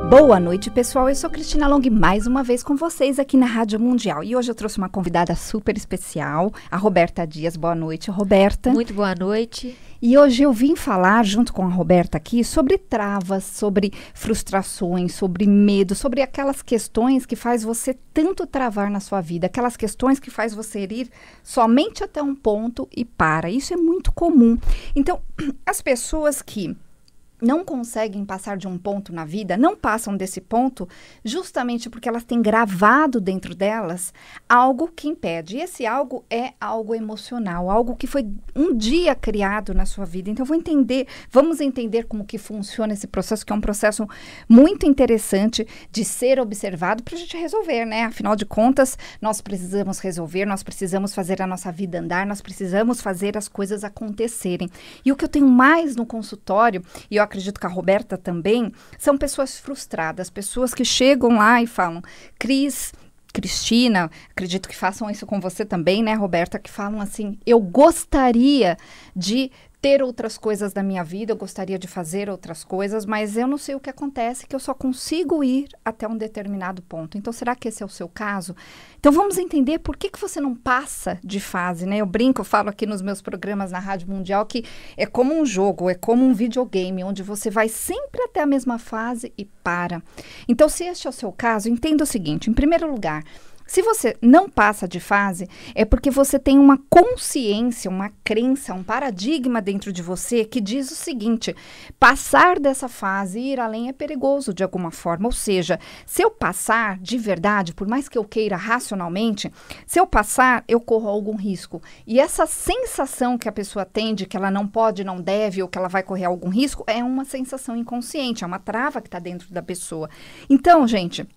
Boa noite, pessoal. Eu sou Cristina Long, mais uma vez com vocês aqui na Rádio Mundial. E hoje eu trouxe uma convidada super especial, a Roberta Dias. Boa noite, Roberta. Muito boa noite. E hoje eu vim falar, junto com a Roberta aqui, sobre travas, sobre frustrações, sobre medo, sobre aquelas questões que faz você tanto travar na sua vida, aquelas questões que faz você ir somente até um ponto e para. Isso é muito comum. Então, as pessoas que não conseguem passar de um ponto na vida, não passam desse ponto justamente porque elas têm gravado dentro delas algo que impede. E esse algo é algo emocional, algo que foi um dia criado na sua vida. Então, vamos entender como que funciona esse processo, que é um processo muito interessante de ser observado para a gente resolver, né? Afinal de contas, nós precisamos resolver, nós precisamos fazer a nossa vida andar, nós precisamos fazer as coisas acontecerem. E o que eu tenho mais no consultório, e eu acredito que a Roberta também, são pessoas frustradas, pessoas que chegam lá e falam, Cristina, acredito que façam isso com você também, né, Roberta, que falam assim, eu gostaria de ter outras coisas da minha vida, eu gostaria de fazer outras coisas, mas eu não sei o que acontece, que eu só consigo ir até um determinado ponto. Então, será que esse é o seu caso? Então, vamos entender por que você não passa de fase, né? Eu brinco, eu falo aqui nos meus programas na Rádio Mundial que é como um jogo, é como um videogame, onde você vai sempre até a mesma fase e para. Então, se este é o seu caso, entenda o seguinte, em primeiro lugar, se você não passa de fase, é porque você tem uma consciência, uma crença, um paradigma dentro de você que diz o seguinte, passar dessa fase e ir além é perigoso de alguma forma. Ou seja, se eu passar de verdade, por mais que eu queira racionalmente, se eu passar, eu corro algum risco. E essa sensação que a pessoa tem de que ela não pode, não deve, ou que ela vai correr algum risco, é uma sensação inconsciente, é uma trava que está dentro da pessoa. Então, gente,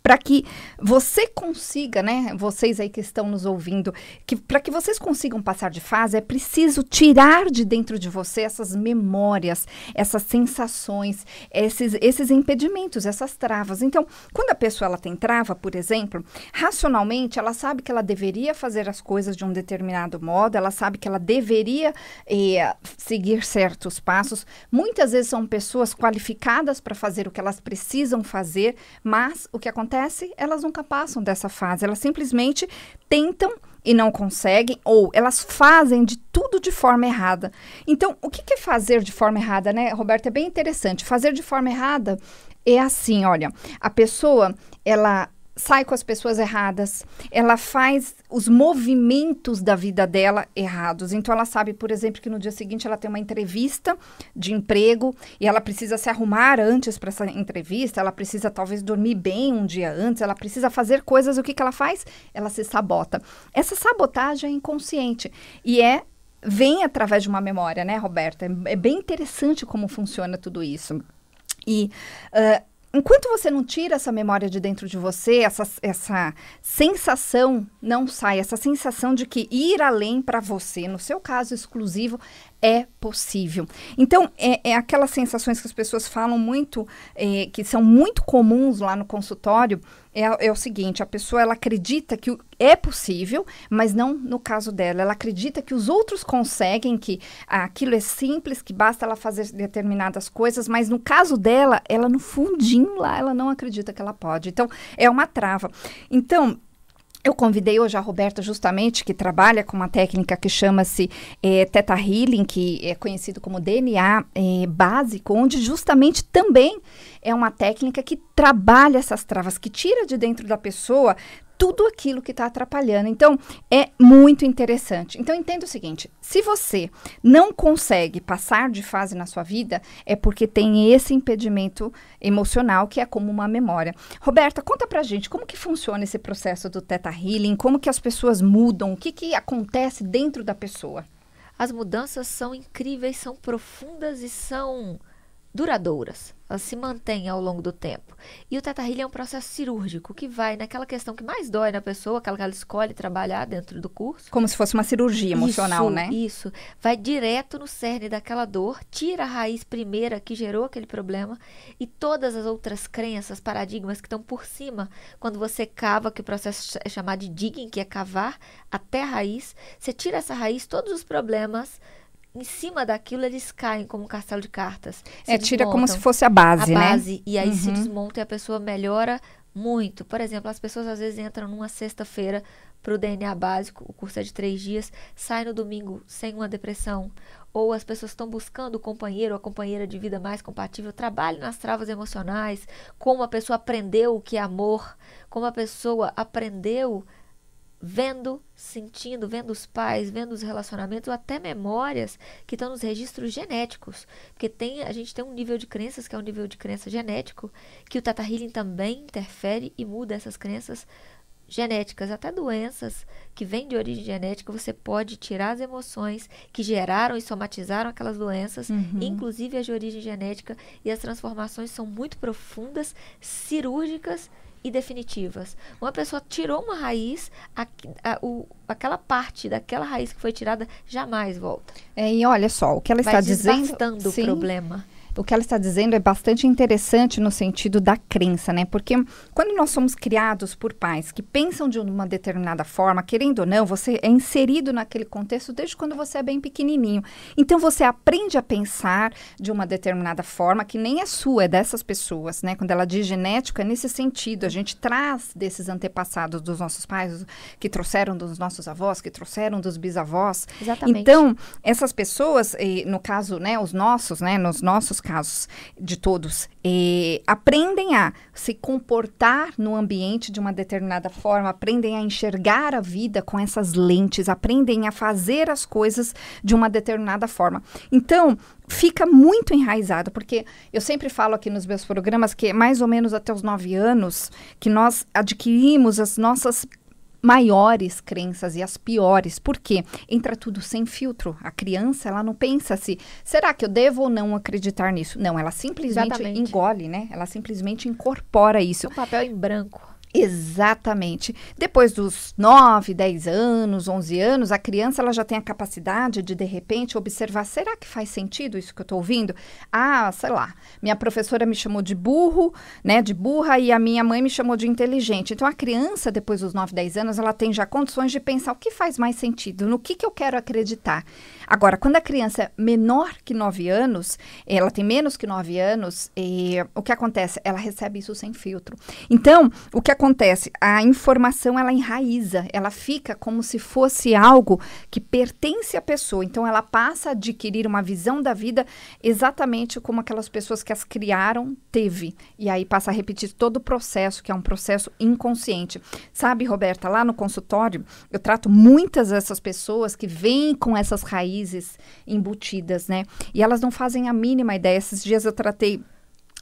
para que você consiga, né, vocês aí que estão nos ouvindo, para que vocês consigam passar de fase, é preciso tirar de dentro de você essas memórias, essas sensações, esses impedimentos, essas travas. Então, quando a pessoa ela tem trava, por exemplo, racionalmente, ela sabe que ela deveria fazer as coisas de um determinado modo, ela sabe que ela deveria seguir certos passos. Muitas vezes são pessoas qualificadas para fazer o que elas precisam fazer, mas o que acontece, elas nunca passam dessa fase, elas simplesmente tentam e não conseguem, ou elas fazem de tudo de forma errada. Então, o que é fazer de forma errada, né, Roberta? É bem interessante. Fazer de forma errada é assim, olha, a pessoa, ela sai com as pessoas erradas, ela faz os movimentos da vida dela errados. Então, ela sabe, por exemplo, que no dia seguinte ela tem uma entrevista de emprego e ela precisa se arrumar antes para essa entrevista, ela precisa talvez dormir bem um dia antes, ela precisa fazer coisas, o que ela faz? Ela se sabota. Essa sabotagem é inconsciente e vem através de uma memória, né, Roberta? É bem interessante como funciona tudo isso. E enquanto você não tira essa memória de dentro de você, essa sensação não sai, essa sensação de que ir além para você, no seu caso exclusivo, é possível. Então, é aquelas sensações que as pessoas falam muito, que são muito comuns lá no consultório, é o seguinte, a pessoa ela acredita que é possível, mas não no caso dela. Ela acredita que os outros conseguem, que aquilo é simples, que basta ela fazer determinadas coisas, mas no caso dela, ela no fundinho lá, ela não acredita que ela pode. Então, é uma trava. Então, eu convidei hoje a Roberta justamente, que trabalha com uma técnica que chama-se Theta Healing, que é conhecido como DNA básico, onde justamente também é uma técnica que trabalha essas travas, que tira de dentro da pessoa tudo aquilo que está atrapalhando. Então, é muito interessante. Então, entenda o seguinte, se você não consegue passar de fase na sua vida, é porque tem esse impedimento emocional, que é como uma memória. Roberta, conta pra gente, como que funciona esse processo do Theta Healing, como que as pessoas mudam, o que acontece dentro da pessoa? As mudanças são incríveis, são profundas e são duradouras. Elas se mantêm ao longo do tempo. E o Theta Healing é um processo cirúrgico que vai naquela questão que mais dói na pessoa, aquela que ela escolhe trabalhar dentro do curso. Como se fosse uma cirurgia emocional, né? Isso. Vai direto no cerne daquela dor, tira a raiz primeira que gerou aquele problema e todas as outras crenças, paradigmas que estão por cima. Quando você cava, que o processo é chamado de digging, que é cavar até a raiz, você tira essa raiz, todos os problemas em cima daquilo eles caem como um castelo de cartas. Tira como se fosse a base, né? E aí se desmonta e a pessoa melhora muito. Por exemplo, as pessoas às vezes entram numa sexta-feira para o DNA básico, o curso é de 3 dias, sai no domingo sem uma depressão. Ou as pessoas estão buscando o companheiro ou a companheira de vida mais compatível, trabalhe nas travas emocionais, como a pessoa aprendeu o que é amor, como a pessoa aprendeu vendo, sentindo, vendo os pais, vendo os relacionamentos, ou até memórias que estão nos registros genéticos. Porque a gente tem um nível de crenças, que é um nível de crença genético, que o Theta Healing também interfere e muda essas crenças genéticas, até doenças que vêm de origem genética, você pode tirar as emoções que geraram e somatizaram aquelas doenças, inclusive as de origem genética, e as transformações são muito profundas, cirúrgicas e definitivas. Uma pessoa tirou uma raiz, aquela parte daquela raiz que foi tirada jamais volta. E olha só, o que ela está dizendo... Desbastando o problema. O que ela está dizendo é bastante interessante no sentido da crença, né? Porque quando nós somos criados por pais que pensam de uma determinada forma, querendo ou não, você é inserido naquele contexto desde quando você é bem pequenininho. Então, você aprende a pensar de uma determinada forma que nem é sua, é dessas pessoas, né? Quando ela diz genética, é nesse sentido. A gente traz desses antepassados dos nossos pais, que trouxeram dos nossos avós, que trouxeram dos bisavós. Exatamente. Então, essas pessoas, no caso, né, os nossos, né, nos nossos casos de todos, aprendem a se comportar no ambiente de uma determinada forma, aprendem a enxergar a vida com essas lentes, aprendem a fazer as coisas de uma determinada forma. Então, fica muito enraizado, porque eu sempre falo aqui nos meus programas que mais ou menos até os 9 anos que nós adquirimos as nossas maiores crenças e as piores, porque entra tudo sem filtro. A criança, ela não pensa se, será que eu devo ou não acreditar nisso? Não, ela simplesmente engole, né? Ela simplesmente incorpora isso. Um papel em branco. Exatamente. Depois dos 9, 10 anos, 11 anos, a criança ela já tem a capacidade de repente, observar, será que faz sentido isso que eu estou ouvindo? Ah, sei lá, minha professora me chamou de burro, né, de burra, e a minha mãe me chamou de inteligente. Então, a criança, depois dos 9, 10 anos, ela tem já condições de pensar o que faz mais sentido, no que eu quero acreditar. Agora, quando a criança é menor que 9 anos, ela tem menos que 9 anos, o que acontece? Ela recebe isso sem filtro. Então, o que acontece? A informação, ela enraiza, ela fica como se fosse algo que pertence à pessoa. Então, ela passa a adquirir uma visão da vida exatamente como aquelas pessoas que as criaram teve. E aí passa a repetir todo o processo, que é um processo inconsciente. Sabe, Roberta, lá no consultório, eu trato muitas dessas pessoas que vêm com essas raízes embutidas, né? E elas não fazem a mínima ideia. Esses dias eu tratei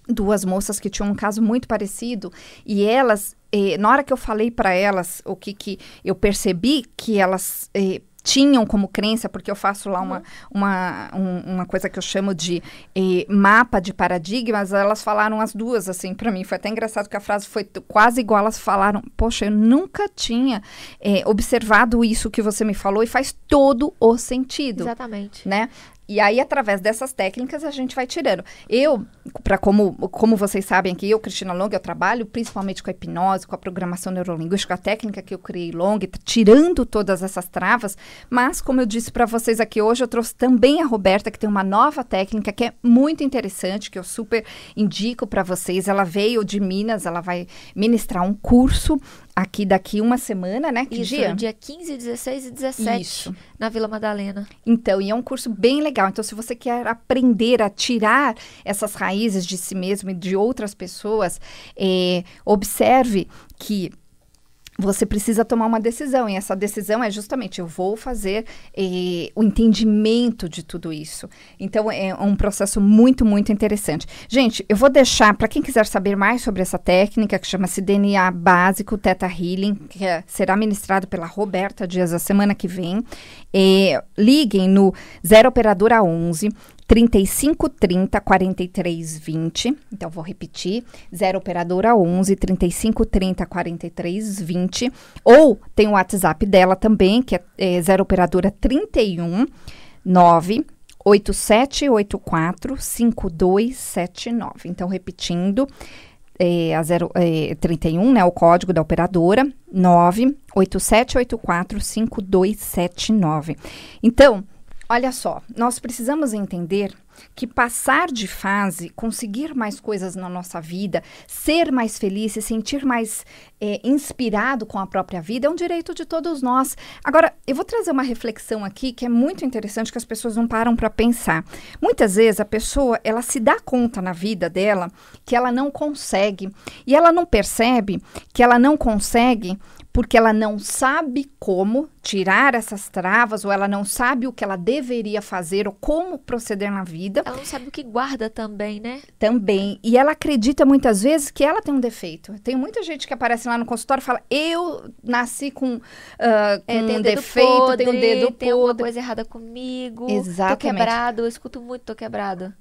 2 moças que tinham um caso muito parecido e elas, na hora que eu falei para elas o que eu percebi que elas tinham como crença, porque eu faço lá uma coisa que eu chamo de mapa de paradigmas, elas falaram as duas assim para mim, foi até engraçado que a frase foi quase igual, elas falaram, poxa, eu nunca tinha observado isso que você me falou e faz todo o sentido. Exatamente. Né? E aí, através dessas técnicas, a gente vai tirando. Eu, como vocês sabem aqui, eu, Cristina Long, eu trabalho principalmente com a hipnose, com a programação neurolinguística, a técnica que eu criei Long, tirando todas essas travas. Mas, como eu disse para vocês aqui hoje, eu trouxe também a Roberta, que tem uma nova técnica que é muito interessante, que eu super indico para vocês. Ela veio de Minas, ela vai ministrar um curso aqui daqui uma semana, né? Que Isso, dia 15, 16 e 17, Isso. Na Vila Madalena. Então, e é um curso bem legal. Então, se você quer aprender a tirar essas raízes de si mesmo e de outras pessoas, observe que você precisa tomar uma decisão, e essa decisão é justamente, eu vou fazer o entendimento de tudo isso. Então, é um processo muito, muito interessante. Gente, eu vou deixar, para quem quiser saber mais sobre essa técnica, que chama-se DNA Básico Theta Healing, que será ministrado pela Roberta Dias a semana que vem, liguem no 0 operadora 11 3530 4320, então vou repetir, 0 operadora 11 3530 4320, ou tem o WhatsApp dela também, que é 0 operadora 31 9 8784 5279. Então, repetindo, 031, né, o código da operadora, 9 8784 5279. Então, Olha só, nós precisamos entender que passar de fase, conseguir mais coisas na nossa vida, ser mais feliz, se sentir mais inspirado com a própria vida, é um direito de todos nós. Agora, eu vou trazer uma reflexão aqui que é muito interessante, que as pessoas não param para pensar. Muitas vezes a pessoa, ela se dá conta na vida dela que ela não consegue, e ela não percebe que ela não consegue porque ela não sabe como tirar essas travas, ou ela não sabe o que ela deveria fazer, ou como proceder na vida. Ela não sabe o que guarda também, né? Também. E ela acredita muitas vezes que ela tem um defeito. Tem muita gente que aparece lá no consultório e fala, eu nasci com um defeito, podre, tenho um dedo podre. Tem alguma coisa errada comigo. Exatamente. Tô quebrado, eu escuto muito, tô quebrado.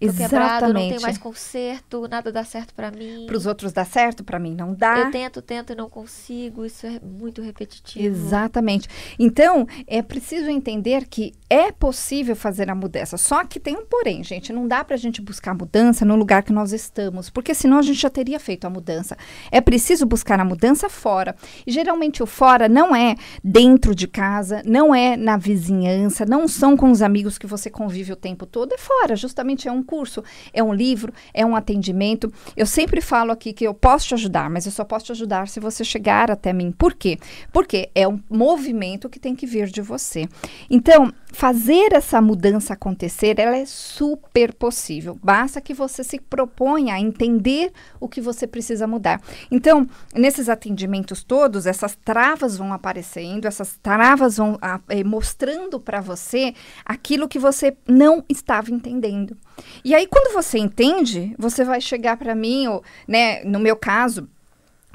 Exatamente. Quebrado, não tem mais conserto, nada dá certo pra mim. Para os outros dá certo, para mim não dá. Eu tento e não consigo, isso é muito repetitivo. Exatamente. Então, é preciso entender que é possível fazer a mudança. Só que tem um porém, gente. Não dá para a gente buscar mudança no lugar que nós estamos, porque senão a gente já teria feito a mudança. É preciso buscar a mudança fora. E geralmente o fora não é dentro de casa, não é na vizinhança, não são com os amigos que você convive o tempo todo. É fora, justamente é um curso, é um livro, é um atendimento. Eu sempre falo aqui que eu posso te ajudar, mas eu só posso te ajudar se você chegar até mim. Por quê? Porque é um movimento que tem que vir de você. Então, fazer essa mudança acontecer, ela é super possível. Basta que você se proponha a entender o que você precisa mudar. Então, nesses atendimentos todos, essas travas vão aparecendo, essas travas vão mostrando para você aquilo que você não estava entendendo. E aí, quando você entende, você vai chegar para mim, ou, né, no meu caso,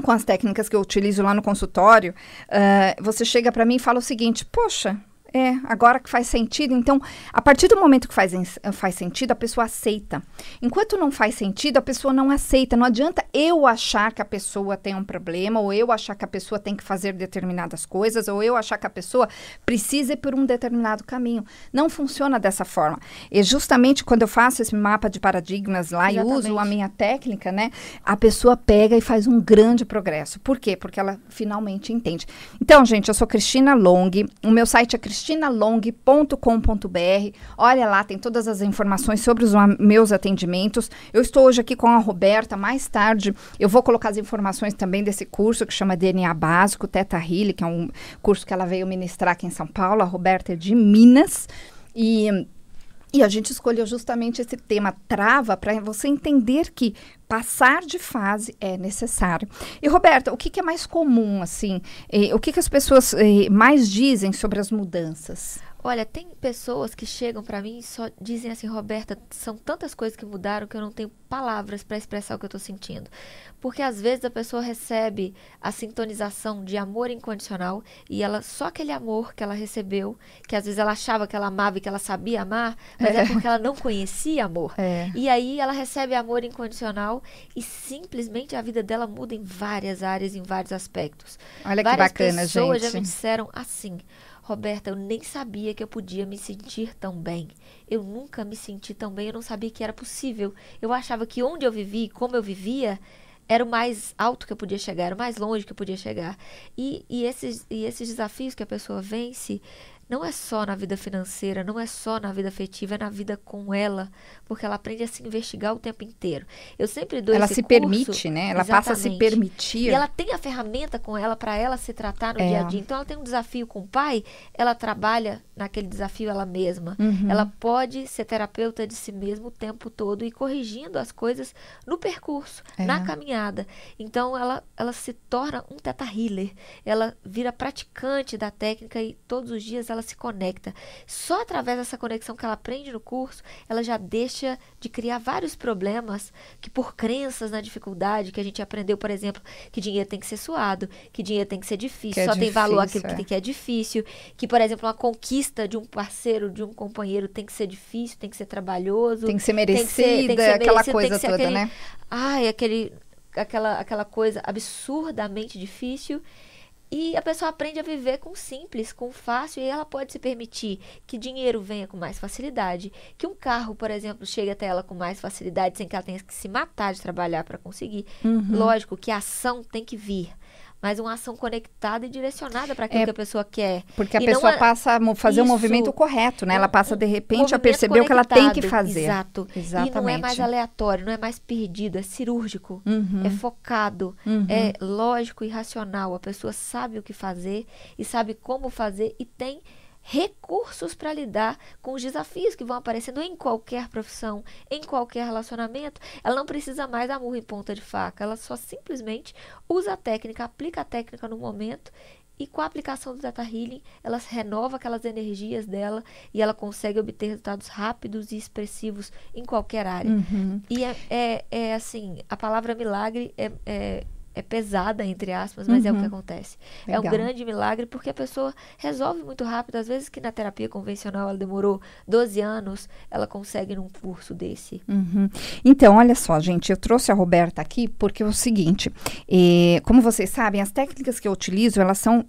com as técnicas que eu utilizo lá no consultório, você chega para mim e fala o seguinte, poxa, agora que faz sentido. Então, a partir do momento que faz sentido, a pessoa aceita. Enquanto não faz sentido, a pessoa não aceita. Não adianta eu achar que a pessoa tem um problema, ou eu achar que a pessoa tem que fazer determinadas coisas, ou eu achar que a pessoa precisa ir por um determinado caminho. Não funciona dessa forma. E justamente quando eu faço esse mapa de paradigmas lá e uso a minha técnica, né, a pessoa pega e faz um grande progresso. Por quê? Porque ela finalmente entende. Então, gente, eu sou Cristina Long, o meu site é cristinalong.com.br. Olha lá, tem todas as informações sobre os meus atendimentos. Eu estou hoje aqui com a Roberta. Mais tarde eu vou colocar as informações também desse curso que chama DNA Básico, Theta Healing, que é um curso que ela veio ministrar aqui em São Paulo. A Roberta é de Minas. E a gente escolheu justamente esse tema trava para você entender que passar de fase é necessário. E, Roberta, o que é mais comum, assim? O que as pessoas mais dizem sobre as mudanças? Olha, tem pessoas que chegam pra mim e só dizem assim, Roberta, são tantas coisas que mudaram que eu não tenho palavras para expressar o que eu tô sentindo. Porque às vezes a pessoa recebe a sintonização de amor incondicional e só aquele amor que ela recebeu, que às vezes ela achava que ela amava e que ela sabia amar, mas é porque ela não conhecia amor. E aí ela recebe amor incondicional e simplesmente a vida dela muda em várias áreas, em vários aspectos. Olha que bacana, gente. Várias pessoas já me disseram assim, Roberta, eu nem sabia que eu podia me sentir tão bem. Eu nunca me senti tão bem, eu não sabia que era possível. Eu achava que onde eu vivi, como eu vivia, era o mais alto que eu podia chegar, era o mais longe que eu podia chegar. E esses desafios que a pessoa vence, não é só na vida financeira, não é só na vida afetiva, é na vida com ela, porque ela aprende a se investigar o tempo inteiro. Eu sempre dou ela esse se curso, permite, né? Ela passa a se permitir. E ela tem a ferramenta com ela para ela se tratar no dia a dia. Então, ela tem um desafio com o pai, ela trabalha naquele desafio ela mesma. Ela pode ser terapeuta de si mesma o tempo todo e corrigindo as coisas no percurso, na caminhada. Então, ela se torna um Theta Healer. Ela vira praticante da técnica e todos os dias ela se conecta. Só através dessa conexão que ela aprende no curso, ela já deixa de criar vários problemas que por crenças na dificuldade, que a gente aprendeu, por exemplo, que dinheiro tem que ser suado, que dinheiro tem que ser difícil, só tem valor aquilo que é difícil, que, por exemplo, uma conquista de um parceiro, de um companheiro tem que ser difícil, tem que ser trabalhoso. Tem que ser merecida, aquela coisa toda, né? Ai, aquela coisa absurdamente difícil. E a pessoa aprende a viver com o simples, com o fácil, e ela pode se permitir que dinheiro venha com mais facilidade, que um carro, por exemplo, chegue até ela com mais facilidade, sem que ela tenha que se matar de trabalhar para conseguir. Lógico que a ação tem que vir, mas uma ação conectada e direcionada para aquilo que a pessoa quer. Porque a pessoa passa a fazer o movimento correto, né? Ela passa, de repente, a perceber o que ela tem que fazer. Exato. Exatamente. E não é mais aleatório, não é mais perdido, é cirúrgico, é focado, é lógico e racional. A pessoa sabe o que fazer e sabe como fazer e tem recursos para lidar com os desafios que vão aparecendo em qualquer profissão, em qualquer relacionamento. Ela não precisa mais da murra em ponta de faca, ela só simplesmente usa a técnica, aplica a técnica no momento e com a aplicação do Theta Healing, ela renova aquelas energias dela e ela consegue obter resultados rápidos e expressivos em qualquer área. E é assim, a palavra milagre é pesada, entre aspas, mas é o que acontece. Legal. É um grande milagre porque a pessoa resolve muito rápido. Às vezes que na terapia convencional ela demorou 12 anos, ela consegue num curso desse. Então, olha só, gente, eu trouxe a Roberta aqui porque é o seguinte, como vocês sabem, as técnicas que eu utilizo, elas são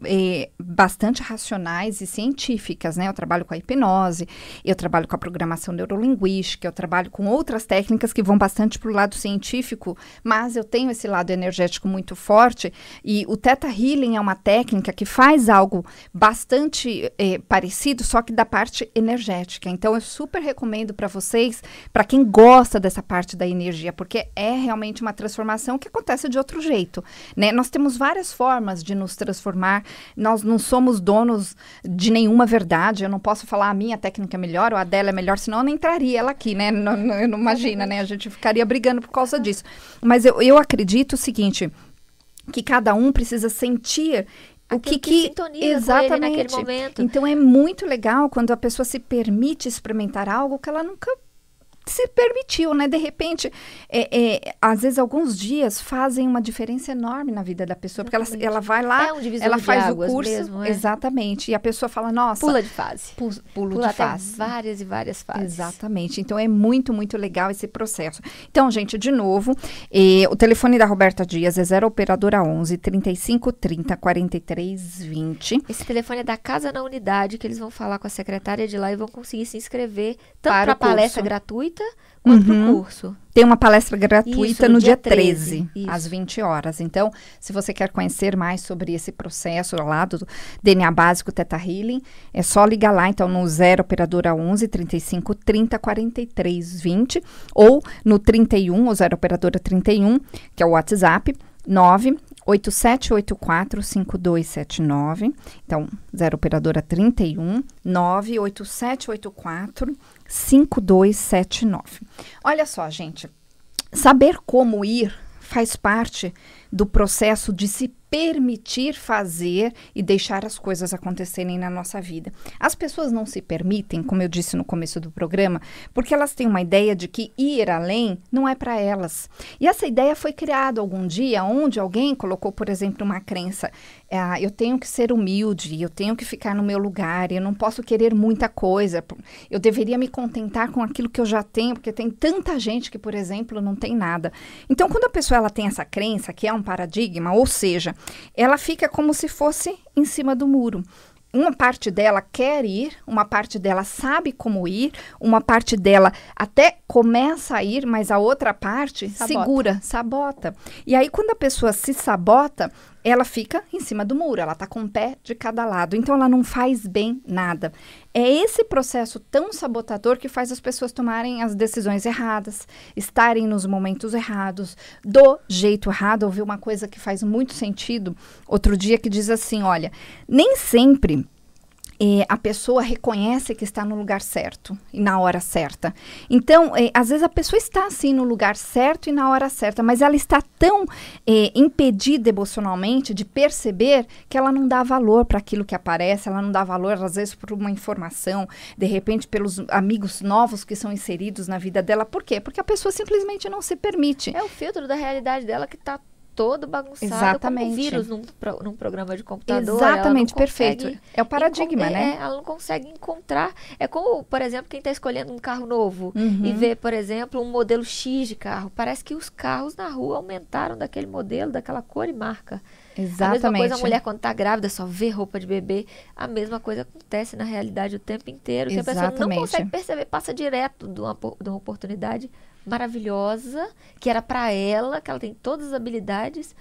bastante racionais e científicas, né? Eu trabalho com a hipnose, eu trabalho com a programação neurolinguística, eu trabalho com outras técnicas que vão bastante para o lado científico, mas eu tenho esse lado energético muito forte, e o Theta Healing é uma técnica que faz algo bastante parecido, só que da parte energética. Então, eu super recomendo para vocês, para quem gosta dessa parte da energia, porque é realmente uma transformação que acontece de outro jeito, né? Nós temos várias formas de nos transformar, nós não somos donos de nenhuma verdade, eu não posso falar a minha técnica é melhor ou a dela é melhor, senão eu não entraria ela aqui, né? Não imagina, né? A gente ficaria brigando por causa disso. Mas eu acredito o seguinte, que cada um precisa sentir o que sintoniza exatamente com ele naquele momento. Então é muito legal quando a pessoa se permite experimentar algo que ela nunca se permitiu, né? De repente, às vezes alguns dias fazem uma diferença enorme na vida da pessoa, porque ela vai lá, ela faz o curso, mesmo, exatamente, e a pessoa fala, nossa... Pula de fase. Pula de fase. Várias e várias fases. Exatamente, então é muito, muito legal esse processo. Então, gente, de novo, o telefone da Roberta Dias é 0 operadora 11 35 30 43 20. Esse telefone é da Casa na Unidade, que eles vão falar com a secretária de lá e vão conseguir se inscrever tanto para a palestra gratuita quanto para o curso. Tem uma palestra gratuita Isso, no dia 13 isso. às 20 horas. Então, se você quer conhecer mais sobre esse processo lá do DNA básico Theta Healing, é só ligar lá, então, no 0 operadora 11 35 30 43 20 ou no 31, o 0 operadora 31, que é o WhatsApp, 987845279. Então, 0 operadora 31 987845279. Olha só, gente, saber como ir faz parte do processo de se permitir fazer e deixar as coisas acontecerem na nossa vida. As pessoas não se permitem, como eu disse no começo do programa, porque elas têm uma ideia de que ir além não é para elas. E essa ideia foi criada algum dia onde alguém colocou, por exemplo, uma crença, eu tenho que ser humilde, eu tenho que ficar no meu lugar, eu não posso querer muita coisa, eu deveria me contentar com aquilo que eu já tenho, porque tem tanta gente que, por exemplo, não tem nada. Então, quando a pessoa ela tem essa crença, que é um paradigma, ou seja, ela fica como se fosse em cima do muro. Uma parte dela quer ir, uma parte dela sabe como ir, uma parte dela até começa a ir, mas a outra parte segura, sabota. E aí, quando a pessoa se sabota, ela fica em cima do muro, ela tá com um pé de cada lado. Então, ela não faz bem nada. É esse processo tão sabotador que faz as pessoas tomarem as decisões erradas, estarem nos momentos errados, do jeito errado. Eu ouvi uma coisa que faz muito sentido outro dia, que diz assim, olha, nem sempre a pessoa reconhece que está no lugar certo e na hora certa. Então, às vezes a pessoa está assim no lugar certo e na hora certa, mas ela está tão impedida emocionalmente de perceber que ela não dá valor para aquilo que aparece, ela não dá valor, às vezes, por uma informação, de repente, pelos amigos novos que são inseridos na vida dela. Por quê? Porque a pessoa simplesmente não se permite. É o filtro da realidade dela que está todo bagunçado. Exatamente. Como vírus num programa de computador. Exatamente, perfeito. É o paradigma, né? Ela não consegue encontrar. É como, por exemplo, quem está escolhendo um carro novo e vê, por exemplo, um modelo X de carro. Parece que os carros na rua aumentaram daquele modelo, daquela cor e marca. Exatamente. A mesma coisa a mulher quando está grávida, só vê roupa de bebê. A mesma coisa acontece na realidade o tempo inteiro. Que a pessoa não consegue perceber, passa direto de uma oportunidade maravilhosa, que era para ela, que ela tem todas as habilidades,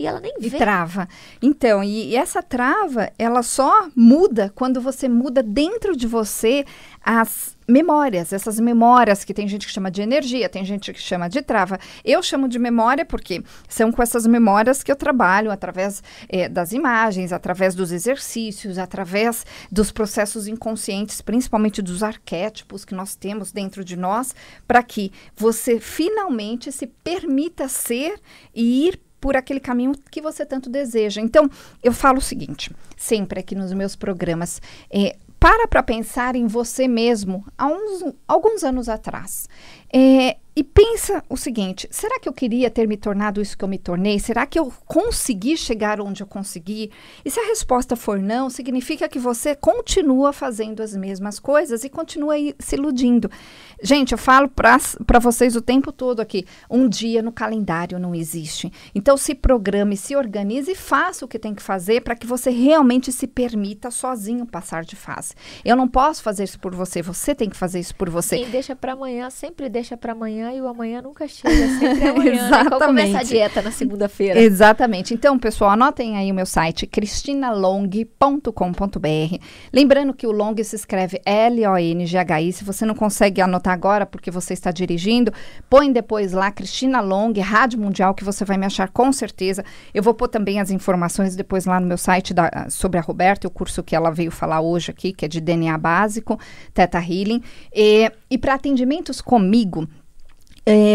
e ela nem E vê. trava. Então, e essa trava, ela só muda quando você muda dentro de você as memórias. Essas memórias que tem gente que chama de energia, tem gente que chama de trava. Eu chamo de memória porque são com essas memórias que eu trabalho através das imagens, através dos exercícios, através dos processos inconscientes, principalmente dos arquétipos que nós temos dentro de nós, para que você finalmente se permita ser e ir por aquele caminho que você tanto deseja. Então, eu falo o seguinte, sempre aqui nos meus programas, para pensar em você mesmo há alguns anos atrás. E pensa o seguinte, será que eu queria ter me tornado isso que eu me tornei? Será que eu consegui chegar onde eu consegui? E se a resposta for não, significa que você continua fazendo as mesmas coisas e continua se iludindo. Gente, eu falo para vocês o tempo todo aqui, um dia no calendário não existe. Então se programe, se organize e faça o que tem que fazer para que você realmente se permita sozinho passar de fase. Eu não posso fazer isso por você, você tem que fazer isso por você. Quem deixa para amanhã, sempre deixa para amanhã e o amanhã nunca chega, sempre amanhã. Exatamente. Né? Qual começa a dieta na segunda-feira? Exatamente. Então, pessoal, anotem aí o meu site, cristinalong.com.br. Lembrando que o Long se escreve L-O-N-G-H-I. Se você não consegue anotar agora porque você está dirigindo, põe depois lá, Cristina Long, Rádio Mundial, que você vai me achar com certeza. Eu vou pôr também as informações depois lá no meu site sobre a Roberta, o curso que ela veio falar hoje aqui, que é de DNA básico, Theta Healing. E para atendimentos comigo,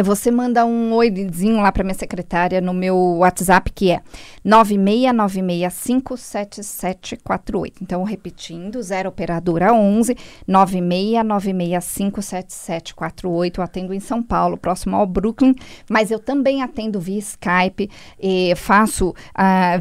você manda um oizinho lá para minha secretária no meu WhatsApp, que é 969657748. Então, repetindo, 0 operadora 11 969657748. Eu atendo em São Paulo, próximo ao Brooklyn, mas eu também atendo via Skype, faço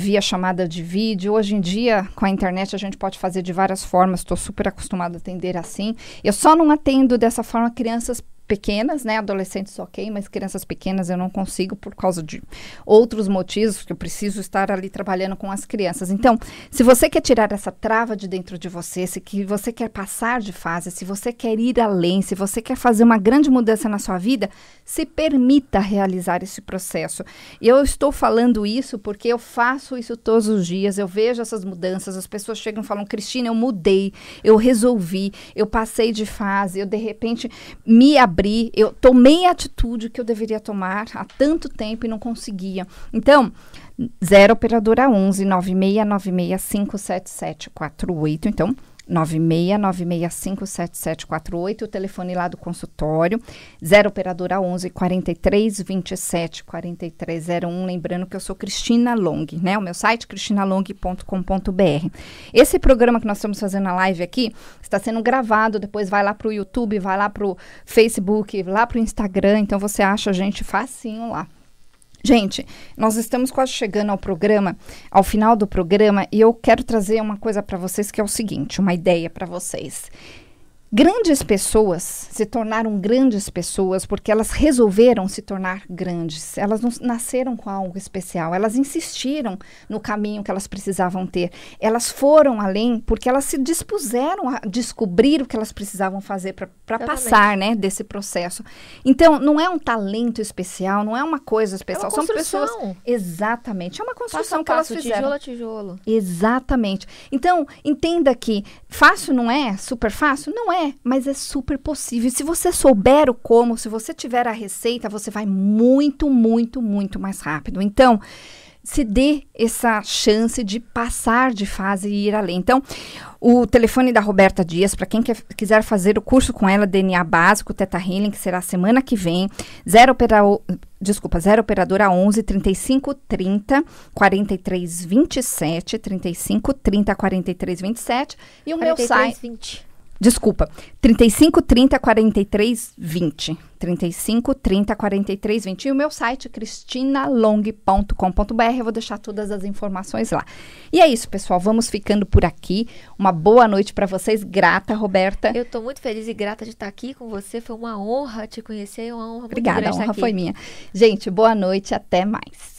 via chamada de vídeo. Hoje em dia, com a internet, a gente pode fazer de várias formas, estou super acostumada a atender assim. Eu só não atendo dessa forma crianças pequenas, né, adolescentes ok, mas crianças pequenas eu não consigo por causa de outros motivos, que eu preciso estar ali trabalhando com as crianças. Então, se você quer tirar essa trava de dentro de você, se você quer passar de fase, se você quer ir além, se você quer fazer uma grande mudança na sua vida, se permita realizar esse processo. Eu estou falando isso porque eu faço isso todos os dias, eu vejo essas mudanças, as pessoas chegam e falam, Cristina, eu mudei, eu resolvi, eu passei de fase, eu de repente me abri, eu tomei a atitude que eu deveria tomar há tanto tempo e não conseguia. Então, 0 operadora 11 969657748. Então, 969657748, o telefone lá do consultório, 0 operadora 11 4327 4301, lembrando que eu sou Cristina Long, né? O meu site cristinalong.com.br. Esse programa que nós estamos fazendo na live aqui está sendo gravado, depois vai lá para o YouTube, vai lá para o Facebook, lá para o Instagram, então você acha a gente facinho lá. Gente, nós estamos quase chegando ao final do programa, e eu quero trazer uma coisa para vocês que é o seguinte, uma ideia para vocês. Grandes pessoas se tornaram grandes pessoas porque elas resolveram se tornar grandes. Elas não nasceram com algo especial, elas insistiram no caminho que elas precisavam ter. Elas foram além porque elas se dispuseram a descobrir o que elas precisavam fazer para passar, né, desse processo. Então, não é um talento especial, não é uma coisa especial. São pessoas. Exatamente. É uma construção que elas fizeram. Tijolo a tijolo. Exatamente. Então, entenda que fácil não é, super fácil? Não é, mas é super possível. Se você souber o como, se você tiver a receita, você vai muito, muito, muito mais rápido. Então, se dê essa chance de passar de fase e ir além. Então, o telefone da Roberta Dias, para quem quiser fazer o curso com ela, DNA Básico, Theta Healing, que será semana que vem, 0 operadora 11 3530 4327, 3530 4327, e o meu site... 20. Desculpa, 3530 4320. 3530 4320. E o meu site, cristinalong.com.br. Eu vou deixar todas as informações lá. E é isso, pessoal. Vamos ficando por aqui. Uma boa noite para vocês. Grata, Roberta. Eu tô muito feliz e grata de estar aqui com você. Foi uma honra te conhecer. Uma honra muito Obrigada, grande a honra estar aqui. foi minha. Gente, boa noite. Até mais.